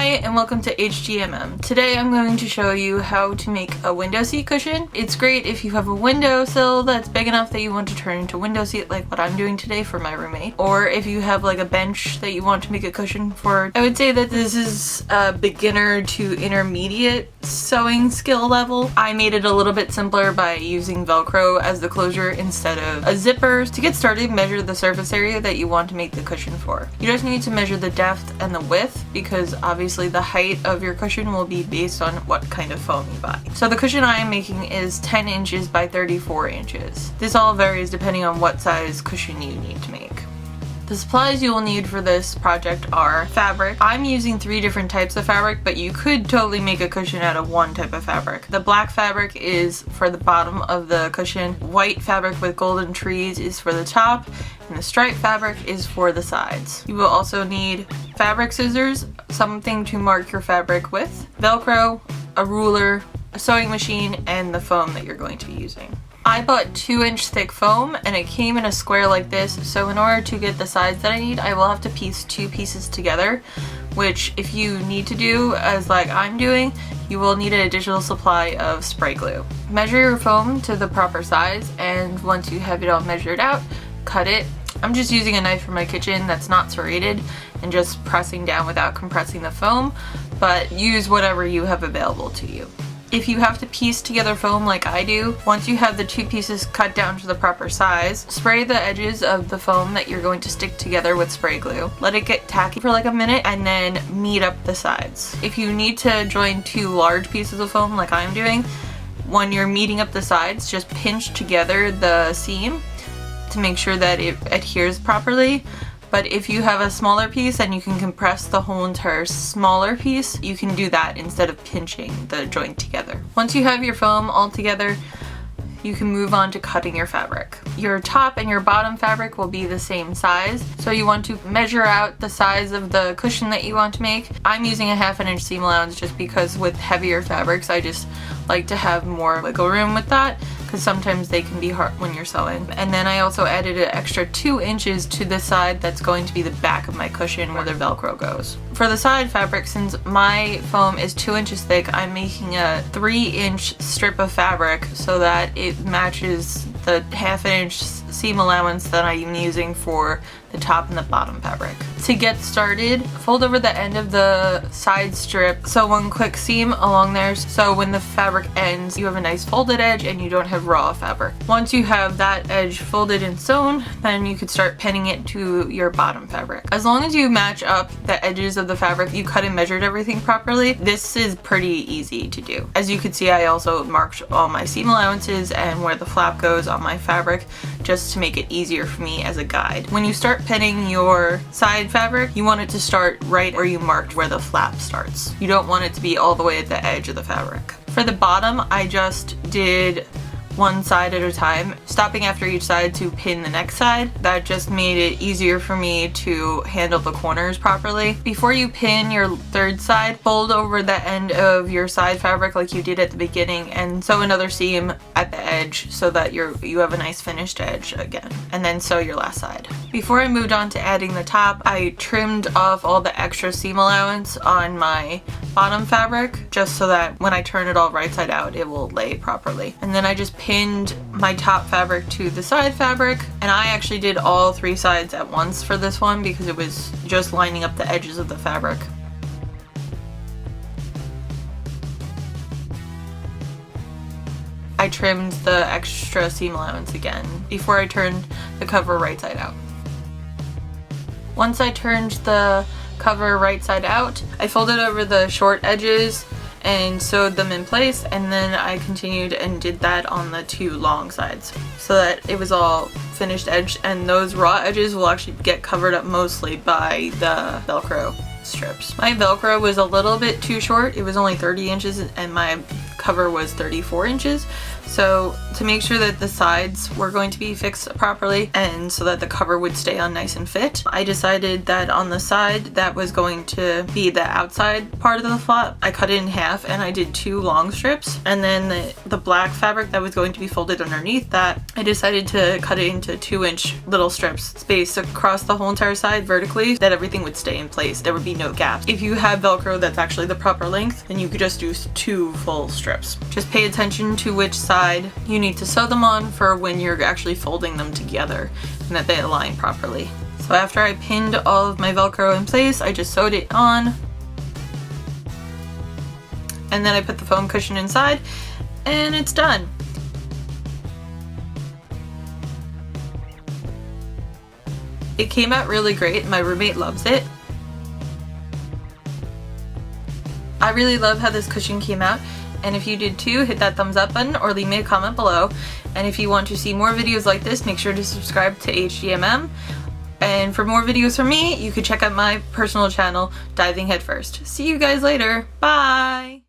Hi and welcome to HGMM. Today I'm going to show you how to make a window seat cushion. It's great if you have a windowsill that's big enough that you want to turn into a window seat like what I'm doing today for my roommate. Or if you have like a bench that you want to make a cushion for. I would say that this is a beginner to intermediate sewing skill level. I made it a little bit simpler by using Velcro as the closure instead of a zipper. To get started, measure the surface area that you want to make the cushion for. You just need to measure the depth and the width because obviously the height of your cushion will be based on what kind of foam you buy. So the cushion I am making is 10 inches by 34 inches. This all varies depending on what size cushion you need to make. The supplies you will need for this project are fabric. I'm using 3 different types of fabric, but you could totally make a cushion out of one type of fabric. The black fabric is for the bottom of the cushion, white fabric with golden trees is for the top, and the striped fabric is for the sides. You will also need fabric scissors, something to mark your fabric with, Velcro, a ruler, a sewing machine, and the foam that you're going to be using. I bought 2-inch thick foam and it came in a square like this, so in order to get the sides that I need, I will have to piece 2 pieces together, which if you need to do, as like I'm doing, you will need an additional supply of spray glue. Measure your foam to the proper size, and once you have it all measured out, cut it. I'm just using a knife from my kitchen that's not serrated and just pressing down without compressing the foam, but use whatever you have available to you. If you have to piece together foam like I do, once you have the 2 pieces cut down to the proper size, spray the edges of the foam that you're going to stick together with spray glue. Let it get tacky for like a minute and then meet up the sides. If you need to join 2 large pieces of foam like I'm doing, when you're meeting up the sides, just pinch together the seam to make sure that it adheres properly. But if you have a smaller piece and you can compress the whole entire smaller piece, you can do that instead of pinching the joint together. Once you have your foam all together, you can move on to cutting your fabric. Your top and your bottom fabric will be the same size, so you want to measure out the size of the cushion that you want to make. I'm using a 1/2 inch seam allowance just because with heavier fabrics I just like to have more wiggle room with that, because sometimes they can be hard when you're sewing. And then I also added an extra 2 inches to the side that's going to be the back of my cushion where the Velcro goes. For the side fabric, since my foam is 2 inches thick, I'm making a 3-inch strip of fabric so that it matches the 1/2 inch seam allowance that I'm using for the top and the bottom fabric. To get started, fold over the end of the side strip, sew 1 quick seam along there so when the fabric ends you have a nice folded edge and you don't have raw fabric. Once you have that edge folded and sewn, then you could start pinning it to your bottom fabric. As long as you match up the edges of the fabric, you cut and measured everything properly, this is pretty easy to do. As you can see, I also marked all my seam allowances and where the flap goes on my fabric just to make it easier for me as a guide. When you start pinning your side fabric, you want it to start right where you marked where the flap starts. You don't want it to be all the way at the edge of the fabric. For the bottom, I just did 1 side at a time, stopping after each side to pin the next side. That just made it easier for me to handle the corners properly. Before you pin your 3rd side, fold over the end of your side fabric like you did at the beginning and sew another seam at the edge so that you have a nice finished edge again, and then sew your last side. Before I moved on to adding the top, I trimmed off all the extra seam allowance on my bottom fabric just so that when I turn it all right side out it will lay properly. And then I just pinned my top fabric to the side fabric, and I actually did all 3 sides at once for this one because it was just lining up the edges of the fabric. I trimmed the extra seam allowance again before I turned the cover right side out. Once I turned the cover right side out, I folded over the short edges and sewed them in place, and then I continued and did that on the 2 long sides so that it was all finished edge, and those raw edges will actually get covered up mostly by the Velcro strips. My Velcro was a little bit too short. It was only 30 inches and my cover was 34 inches, So to make sure that the sides were going to be fixed properly and so that the cover would stay on nice and fit, I decided that on the side that was going to be the outside part of the flap, I cut it in half and I did 2 long strips, and then the black fabric that was going to be folded underneath that, I decided to cut it into 2-inch little strips spaced across the whole entire side vertically, that everything would stay in place. There would be no gaps. If you have Velcro that's actually the proper length, then you could just do 2 full strips. Just pay attention to which side you need to sew them on for when you're actually folding them together and that they align properly. So after I pinned all of my Velcro in place, I just sewed it on, and then I put the foam cushion inside and it's done. It came out really great. My roommate loves it. I really love how this cushion came out, and if you did too, hit that thumbs up button or leave me a comment below. And if you want to see more videos like this, make sure to subscribe to HGMM. And for more videos from me, you could check out my personal channel, Diving Headfirst. See you guys later. Bye!